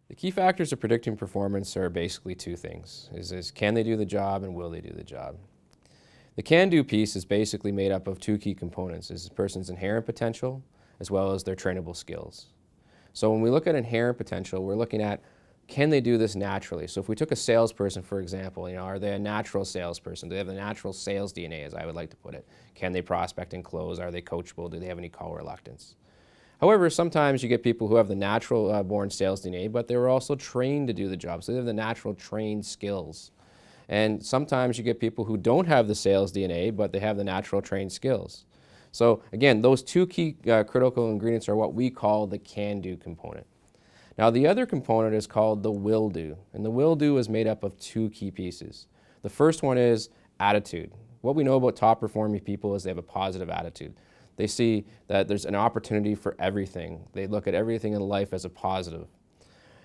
The key factors of predicting performance are basically two things, is can they do the job and will they do the job? The can-do piece is basically made up of two key components, is the person's inherent potential as well as their trainable skills. So when we look at inherent potential, we're looking at can they do this naturally? So if we took a salesperson, for example, are they a natural salesperson? Do they have the natural sales DNA, as I would like to put it? Can they prospect and close? Are they coachable? Do they have any call reluctance? However, sometimes you get people who have the natural born sales DNA, but they were also trained to do the job. So they have the natural trained skills. And sometimes you get people who don't have the sales DNA, but they have the natural trained skills. So again, those two key critical ingredients are what we call the can-do component. Now the other component is called the will-do, and the will-do is made up of two key pieces. The first one is attitude. What we know about top performing people is they have a positive attitude. They see that there's an opportunity for everything. They look at everything in life as a positive.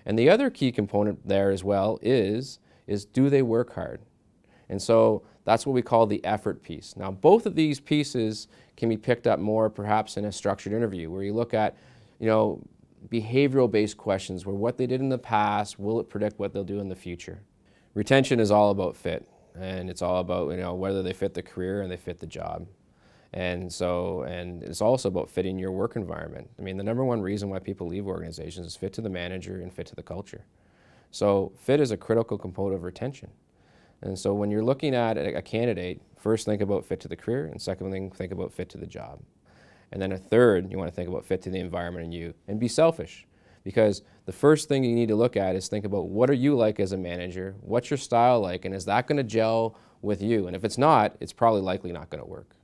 And the other key component there as well is do they work hard? And so that's what we call the effort piece. Now both of these pieces can be picked up more perhaps in a structured interview where you look at, behavioral based questions where what they did in the past, will it predict what they'll do in the future? Retention is all about fit, and it's all about whether they fit the career and they fit the job. And it's also about fitting your work environment. I mean, the number one reason why people leave organizations is fit to the manager and fit to the culture. So fit is a critical component of retention. And so when you're looking at a candidate, first think about fit to the career, and secondly, think about fit to the job. And then a third, you want to think about fit to the environment and you, and be selfish. Because the first thing you need to look at is think about what are you like as a manager, what's your style like, and is that going to gel with you? And if it's not, it's probably likely not going to work.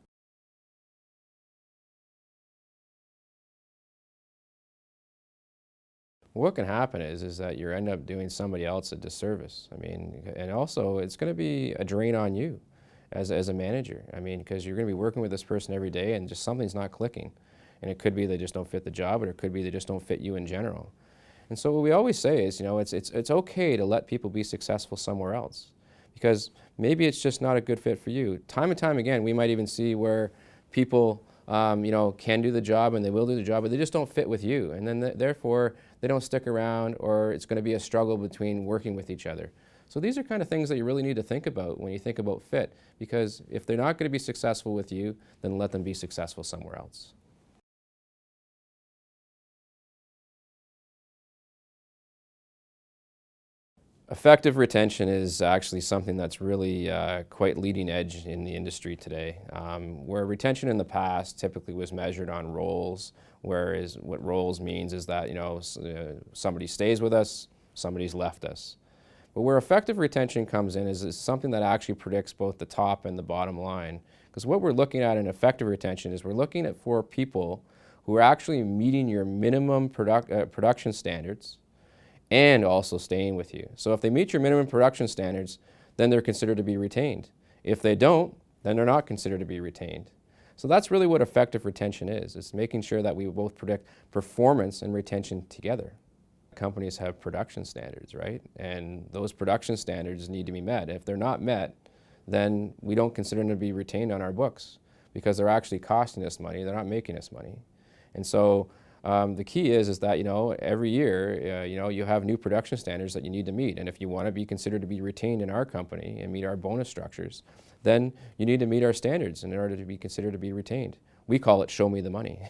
What can happen is that you end up doing somebody else a disservice. I mean, and also it's going to be a drain on you as a manager. I mean, because you're going to be working with this person every day and just something's not clicking. And it could be they just don't fit the job, or it could be they just don't fit you in general. And so what we always say is, it's okay to let people be successful somewhere else, because maybe it's just not a good fit for you. Time and time again, we might even see where people, can do the job and they will do the job, but they just don't fit with you. And then therefore, they don't stick around, or it's going to be a struggle between working with each other. So these are kind of things that you really need to think about when you think about fit, because if they're not going to be successful with you, then let them be successful somewhere else. Effective retention is actually something that's really quite leading edge in the industry today. Where retention in the past typically was measured on roles, whereas what roles means is that somebody stays with us, somebody's left us. But where effective retention comes in is something that actually predicts both the top and the bottom line. Because what we're looking at in effective retention is we're looking at for people who are actually meeting your minimum production standards and also staying with you. So if they meet your minimum production standards, then they're considered to be retained. If they don't, then they're not considered to be retained. So that's really what effective retention is. It's making sure that we both predict performance and retention together. Companies have production standards, right? And those production standards need to be met. If they're not met, then we don't consider them to be retained on our books, because they're actually costing us money, they're not making us money. And so the key is that every year you have new production standards that you need to meet, and if you want to be considered to be retained in our company and meet our bonus structures, then you need to meet our standards in order to be considered to be retained. We call it show me the money.